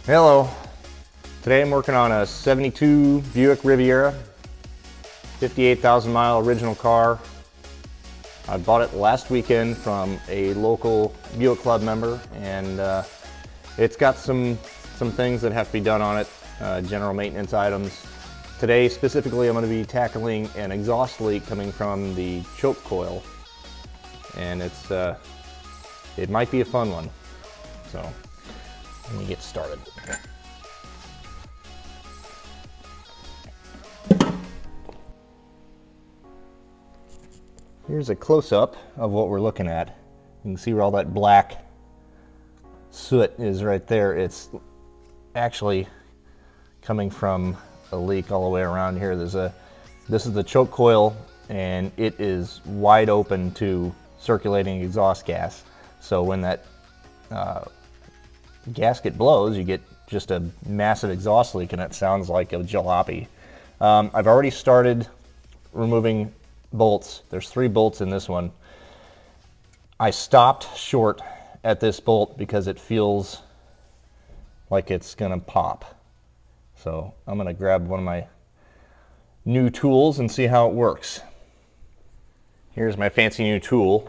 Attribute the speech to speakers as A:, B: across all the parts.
A: Hello. Today I'm working on a 72 Buick Riviera, 58,000 mile original car. I bought it last weekend from a local Buick Club member, and it's got some things that have to be done on it, general maintenance items. Today specifically I'm going to be tackling an exhaust leak coming from the choke coil, and it might be a fun one. So let me get started. Here's a close-up of what we're looking at. You can see where all that black soot is right there. It's actually coming from a leak all the way around here. This is the choke coil, and it is wide open to circulating exhaust gas. So when that gasket blows, you get just a massive exhaust leak, and it sounds like a jalopy. I've already started removing bolts. There's 3 bolts in this one. I stopped short at this bolt because it feels like it's gonna pop. So I'm gonna grab one of my new tools and see how it works. Here's my fancy new tool.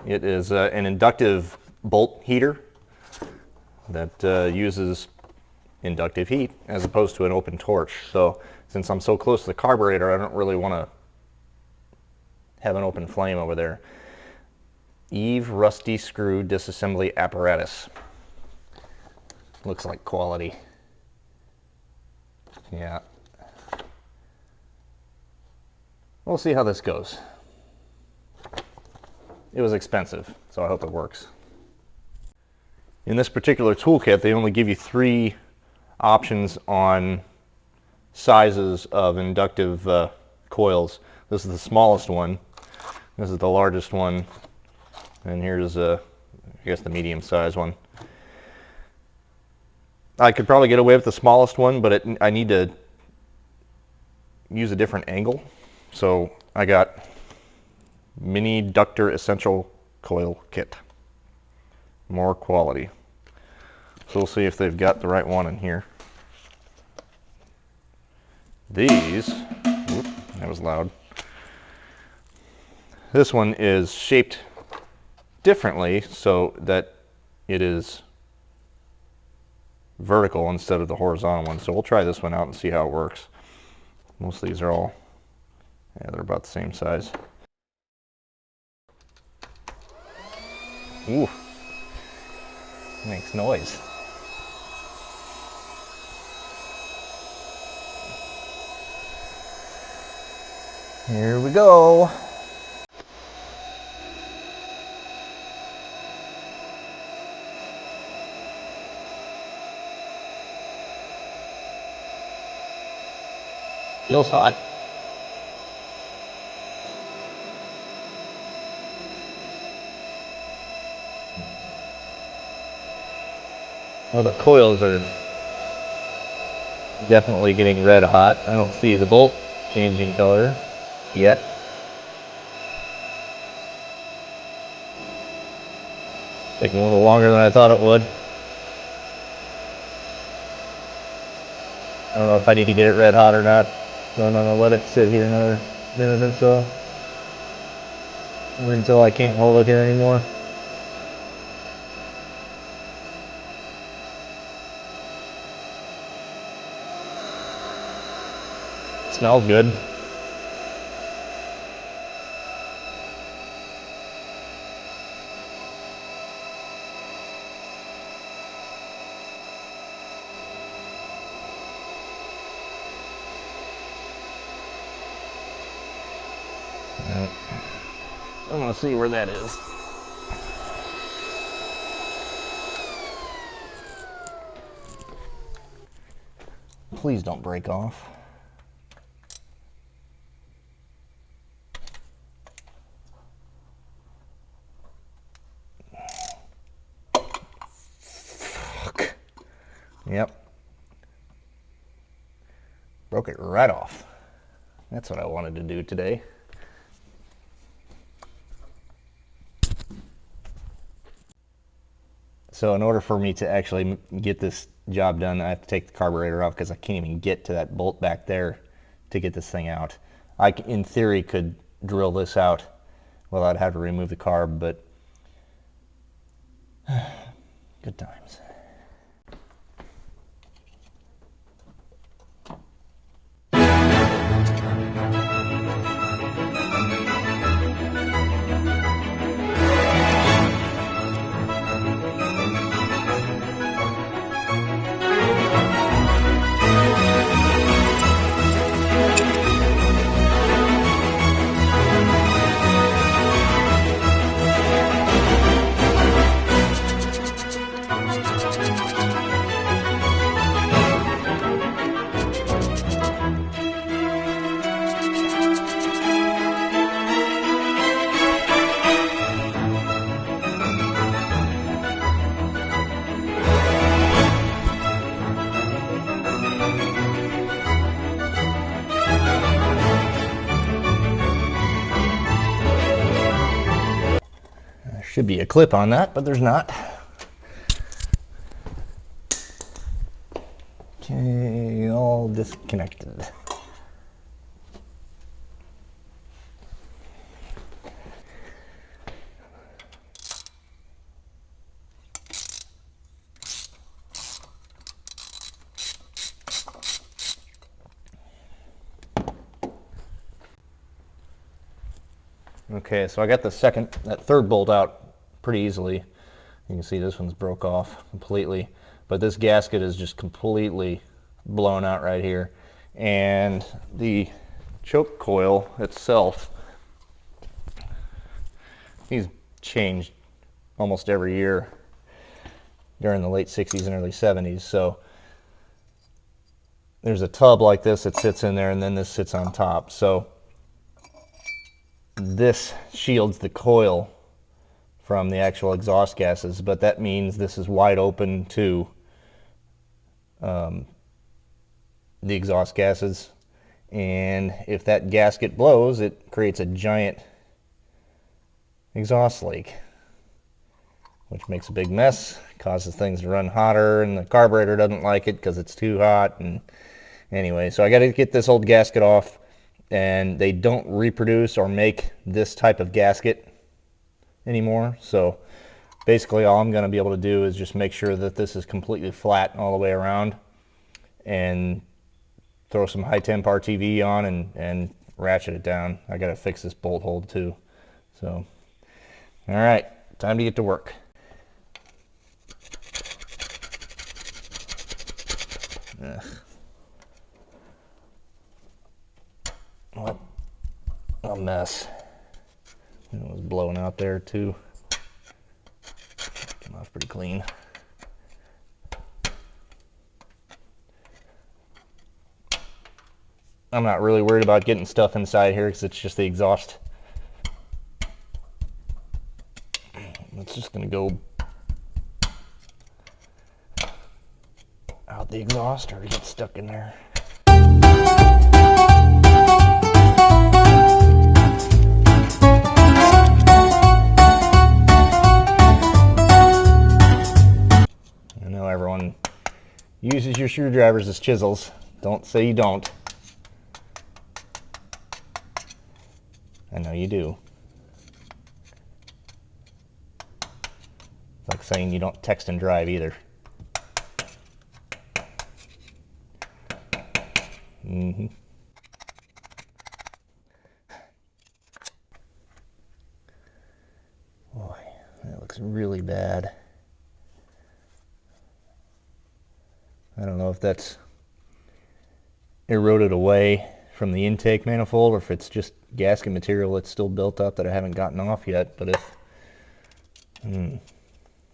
A: It is an inductive bolt heater that uses inductive heat as opposed to an open torch. So since I'm so close to the carburetor, I don't really want to have an open flame over there. Eve rusty screw disassembly apparatus. Looks like quality. Yeah. We'll see how this goes. It was expensive, so I hope it works. In this particular toolkit, they only give you 3 options on sizes of inductive coils. This is the smallest one. This is the largest one. And here's, I guess, the medium-sized one. I could probably get away with the smallest one, but I need to use a different angle. So I got Mini Ductor Essential Coil Kit. More quality. So we'll see if they've got the right one in here. These, whoop, that was loud. This one is shaped differently so that it is vertical instead of the horizontal one. So we'll try this one out and see how it works. Most of these are all, yeah, they're about the same size. Ooh, makes noise. Here we go. Feels hot. Well, the coils are definitely getting red hot. I don't see the bolt changing color yet. Taking a little longer than I thought it would. I don't know if I need to get it red hot or not. So I'm gonna let it sit here another minute or so. Or until I can't hold it here anymore. It smells good. I'm gonna see where that is. Please don't break off. Fuck. Yep. Broke it right off. That's what I wanted to do today. So in order for me to actually get this job done, I have to take the carburetor off because I can't even get to that bolt back there to get this thing out. I, in theory, could drill this out. Well, I'd have to remove the carb, but good times. Should be a clip on that, but there's not. Okay, all disconnected. Okay, so I got that third bolt out pretty easily. You can see this one's broke off completely, but this gasket is just completely blown out right here. And the choke coil itself, these changed almost every year during the late 60s and early 70s. So there's a tub like this that sits in there, and then this sits on top. So this shields the coil from the actual exhaust gases, but that means this is wide open to the exhaust gases, and if that gasket blows, it creates a giant exhaust leak, which makes a big mess, causes things to run hotter, and the carburetor doesn't like it because it's too hot. And anyway, so I got to get this old gasket off, and they don't reproduce or make this type of gasket anymore. So basically all I'm going to be able to do is just make sure that this is completely flat all the way around, and throw some high temp RTV on and ratchet it down. I got to fix this bolt hold too. So all right, time to get to work. Ugh. What a mess. It was blowing out there too. Came off pretty clean. I'm not really worried about getting stuff inside here because it's just the exhaust. It's just going to go out the exhaust or get stuck in there. I know everyone uses your screwdrivers as chisels. Don't say you don't. I know you do. It's like saying you don't text and drive either. Mm-hmm. Boy, that looks really bad. I don't know if that's eroded away from the intake manifold or if it's just gasket material that's still built up that I haven't gotten off yet, but if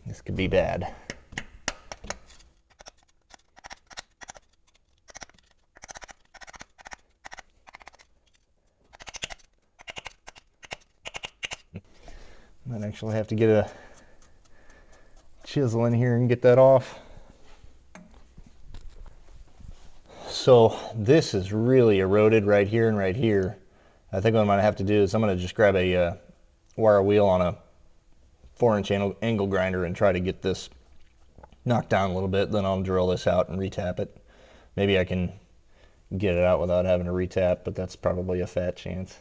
A: this could be bad. Might actually have to get a chisel in here and get that off. So this is really eroded right here and right here. I think what I'm going to have to do is I'm going to just grab a wire wheel on a 4-inch angle grinder and try to get this knocked down a little bit, then I'll drill this out and retap it. Maybe I can get it out without having to retap, but that's probably a fat chance.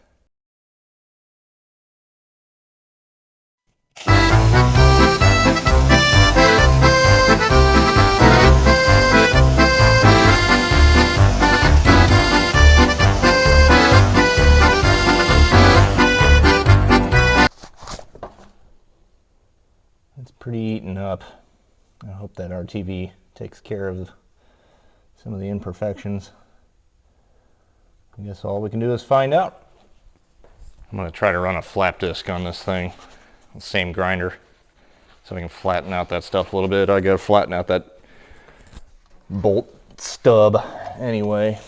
A: It's pretty eaten up. I hope that RTV takes care of some of the imperfections. I guess all we can do is find out. I'm going to try to run a flap disc on this thing, the same grinder, so we can flatten out that stuff a little bit. I got to flatten out that bolt stub anyway.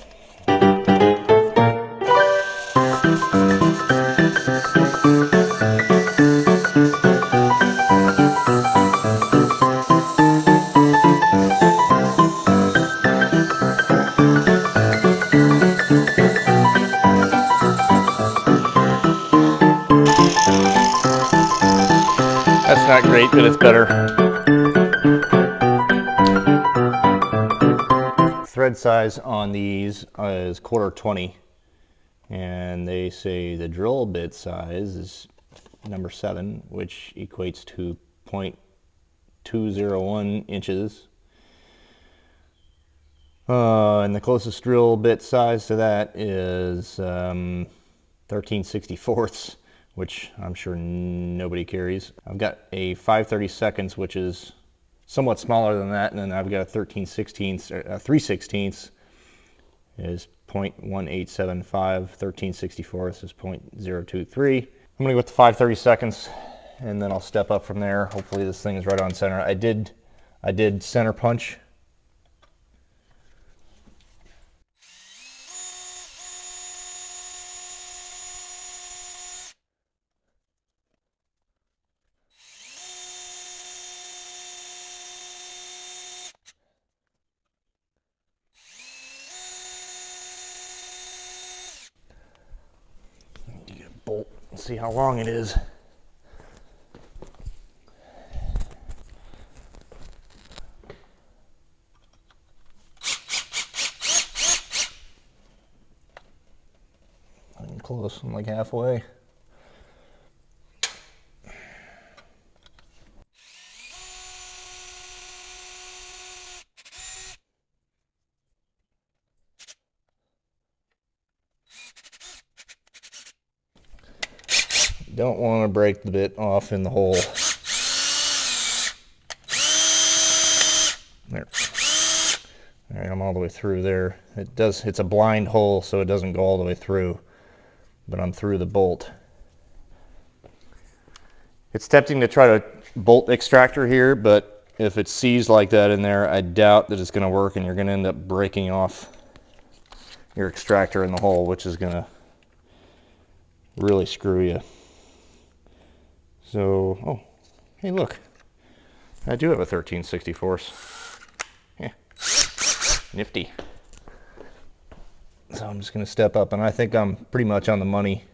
A: That's not great, but it's better. Thread size on these is 1/4 and they say the drill bit size is number 7, which equates to 0.201 inches. And the closest drill bit size to that is 13/64, which I'm sure nobody carries. I've got a 5/32, which is somewhat smaller than that, and then I've got a 3/16 is 0.1875, 13/64 is 0.023. I'm gonna go with the 5/32, and then I'll step up from there. Hopefully this thing is right on center. I did center punch. Bolt and see how long it is. I'm close, I'm like halfway. Don't want to break the bit off in the hole. There. All right, I'm all the way through there. It's a blind hole, so it doesn't go all the way through, but I'm through the bolt. It's tempting to try to bolt extractor here, but if it's seized like that in there, I doubt that it's going to work, and you're going to end up breaking off your extractor in the hole, which is going to really screw you. So, oh, hey, look, I do have a 13/64. Yeah, nifty. So I'm just going to step up, and I think I'm pretty much on the money.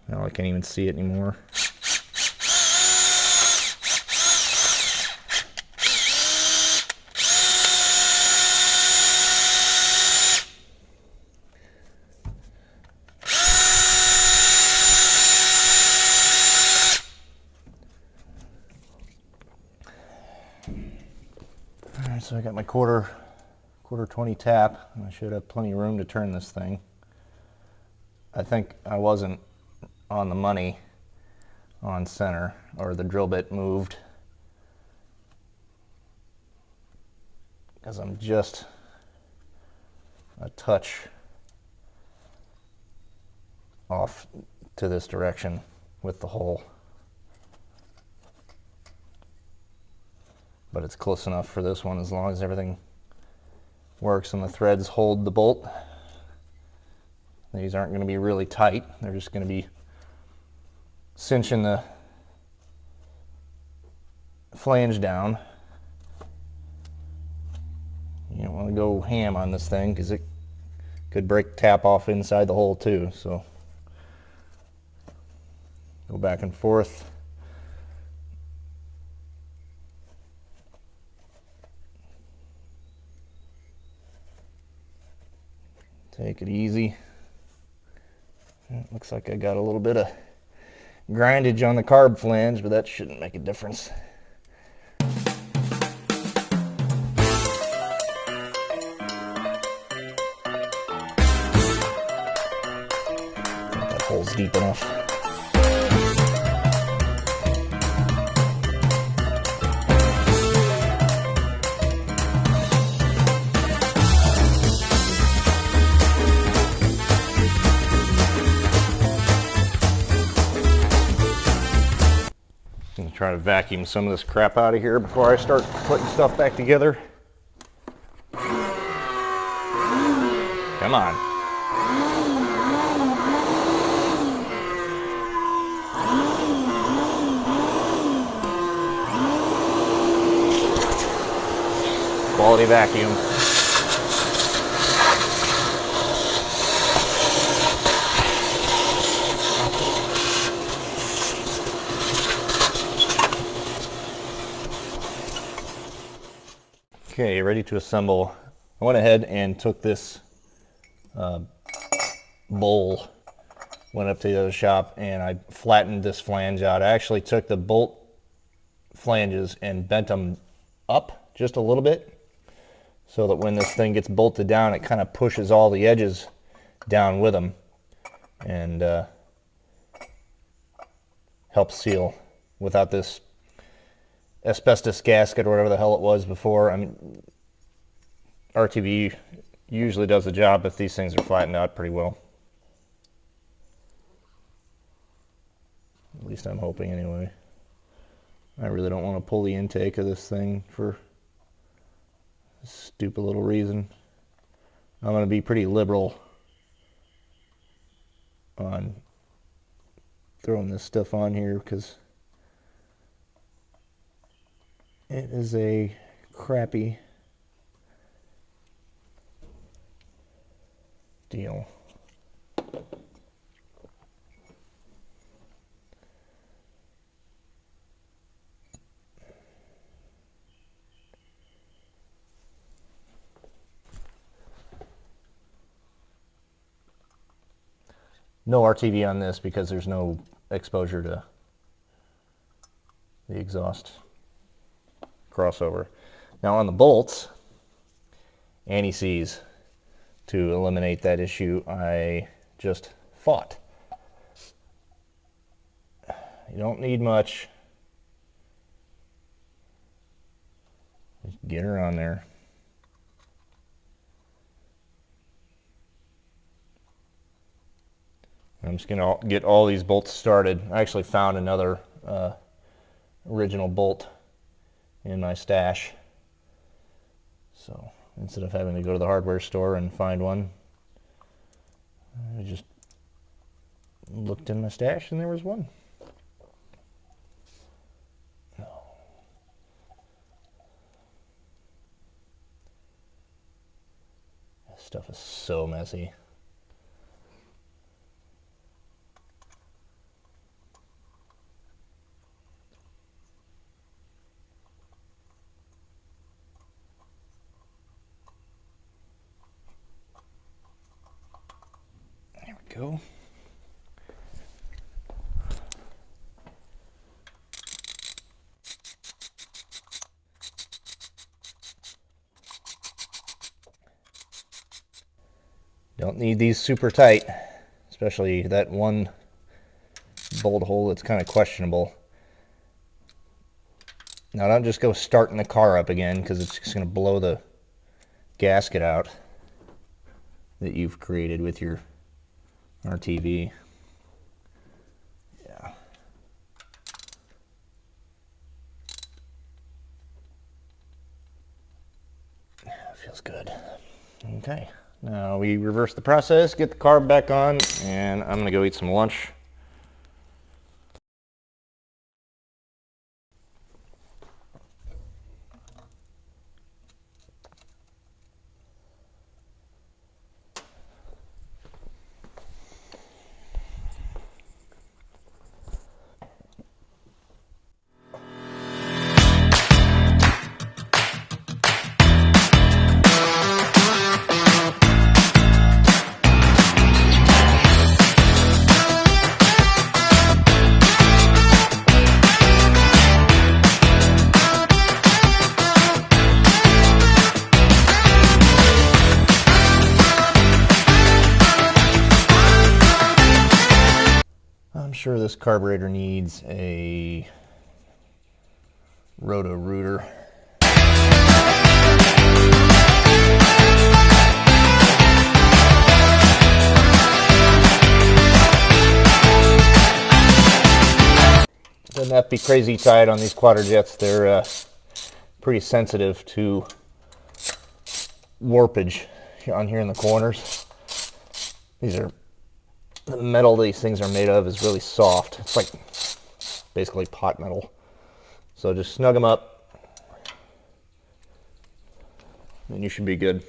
A: Now I can't even see it anymore. Alright, so I got my quarter 20 tap, and I should have plenty of room to turn this thing. I think I wasn't on the money on center, or the drill bit moved, because I'm just a touch off to this direction with the hole. But it's close enough for this one as long as everything works and the threads hold the bolt. These aren't going to be really tight. They're just going to be cinching the flange down. You don't want to go ham on this thing because it could break tap off inside the hole too. So Go back and forth. Take it easy. It looks like I got a little bit of grindage on the carb flange, but that shouldn't make a difference. I think that hole's deep enough. I'm gonna try to vacuum some of this crap out of here before I start putting stuff back together. Come on. Quality vacuum. Okay, ready to assemble. I went ahead and took this bowl, went up to the other shop, and I flattened this flange out. I actually took the bolt flanges and bent them up just a little bit so that when this thing gets bolted down, it kind of pushes all the edges down with them and helps seal without this asbestos gasket or whatever the hell it was before. I mean, RTV usually does the job if these things are flattened out pretty well. At least I'm hoping anyway. I really don't want to pull the intake of this thing for a stupid little reason. I'm going to be pretty liberal on throwing this stuff on here because it is a crappy deal. No RTV on this because there's no exposure to the exhaust crossover. Now on the bolts, anti-seize. To eliminate that issue, I just fought. You don't need much. Just get her on there. I'm just going to get all these bolts started. I actually found another original bolt in my stash. So instead of having to go to the hardware store and find one, I just looked in my stash and there was one. This stuff is so messy. Go. Don't need these super tight, especially that one bolt hole that's kind of questionable. Now don't just go starting the car up again because it's just going to blow the gasket out that you've created with your RTV. Yeah. Feels good. Okay. Now we reverse the process, get the carb back on, and I'm gonna go eat some lunch. sure this carburetor needs a roto-rooter. Doesn't have to be crazy tight on these quatter jets. They're pretty sensitive to warpage on here in the corners. The metal these things are made of is really soft. It's like basically pot metal. So just snug them up and you should be good.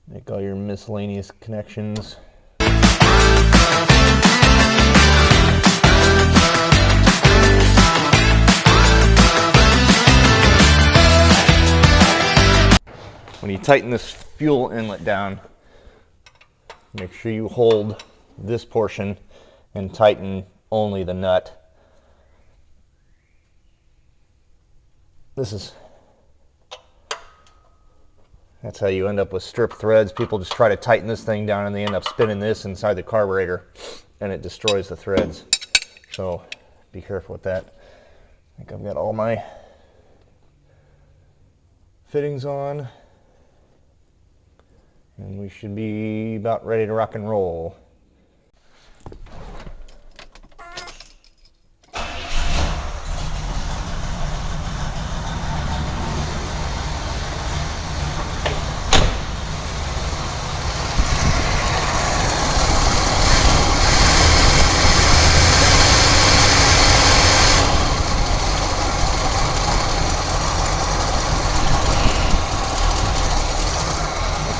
A: Make all your miscellaneous connections. When you tighten this fuel inlet down, make sure you hold this portion and tighten only the nut. That's how you end up with strip threads. People just try to tighten this thing down and they end up spinning this inside the carburetor and it destroys the threads. So be careful with that. I think I've got all my fittings on. And we should be about ready to rock and roll.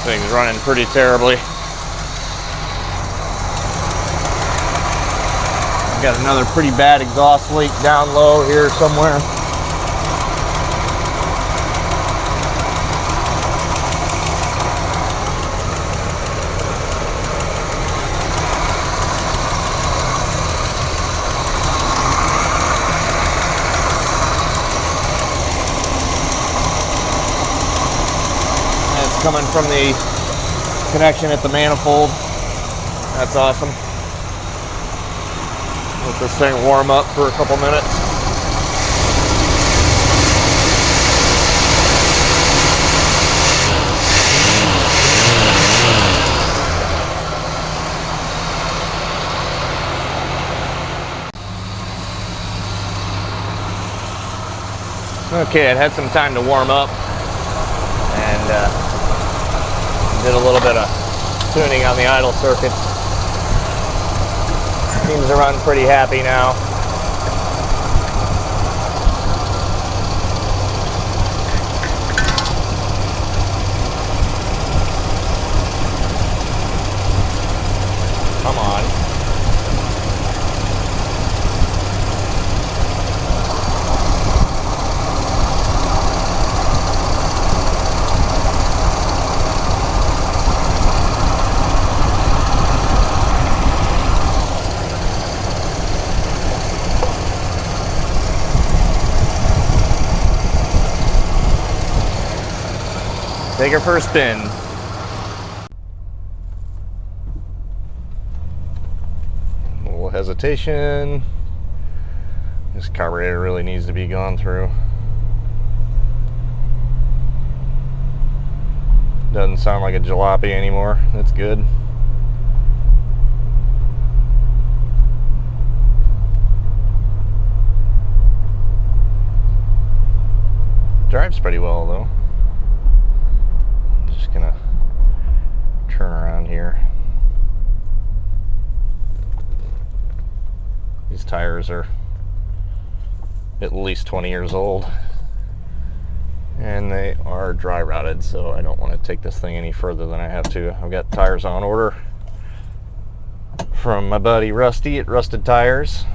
A: Thing's running pretty terribly. I've got another pretty bad exhaust leak down low here somewhere. Coming from the connection at the manifold. That's awesome. Let this thing warm up for a couple minutes. Okay, it had some time to warm up and did a little bit of tuning on the idle circuit. Seems to run pretty happy now. Come on. Take her for a spin. A little hesitation. This carburetor really needs to be gone through. Doesn't sound like a jalopy anymore. That's good. Drives pretty well though. Gonna turn around here. These tires are at least 20 years old and they are dry rotted, so I don't want to take this thing any further than I have to. I've got tires on order from my buddy Rusty at Rusted Tires.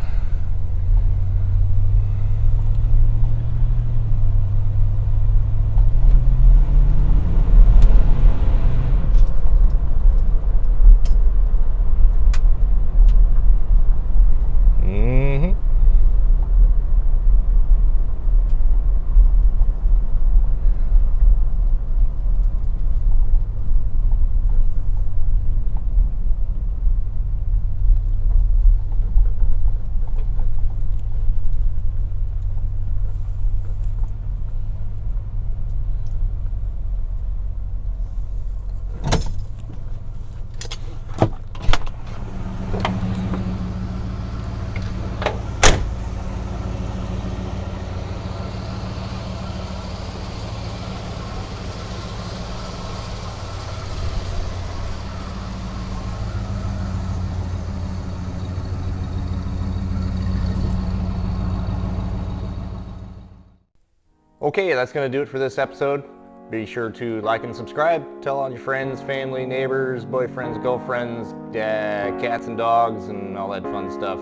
A: Okay, that's going to do it for this episode. Be sure to like and subscribe. Tell all your friends, family, neighbors, boyfriends, girlfriends, cats and dogs, and all that fun stuff.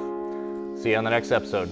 A: See you on the next episode.